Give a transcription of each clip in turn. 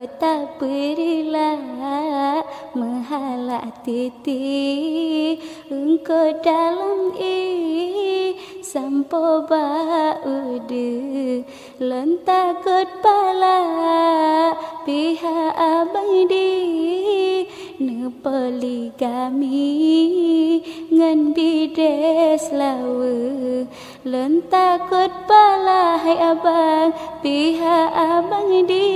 Tak berilah menghalak titi engkau dalam sampo baude lentakut pala pihak abang di ne poligami ngan bides lawe lentakut pala hai abang pihak abang di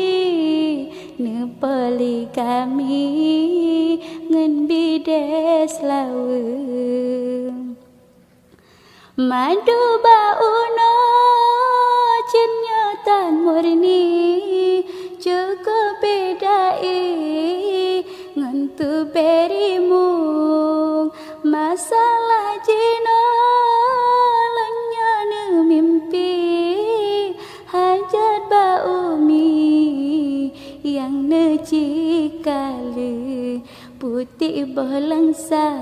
ne poligami ngan bides lawe madu bauno cinyotan murni cukup bedai ngan tu berimu masalah jino lenyane mimpi hajat baumi yang necikale putih bolangsa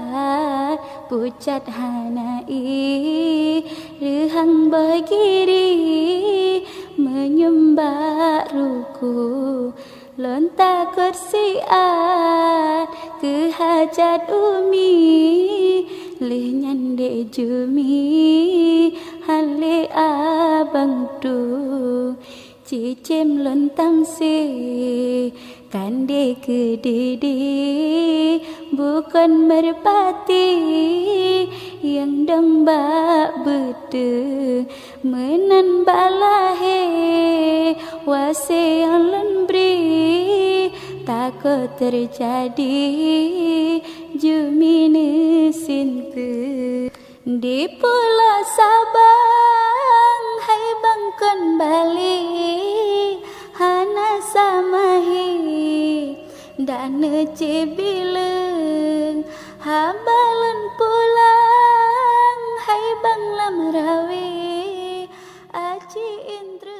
pucat hanai rehang bagiri menyembah ruku lonta kursiat ke hajat umi lenyan de jumi hale abang tu cicim lontang si kande ke didi bukan merpati yang dembak bede menan balahe wase yang lembri takut terjadi jumine sinte di Pulau Sabang hai bangkon balik hana samahi dan cebileng habalan pulang hai bang lam rawe aci indra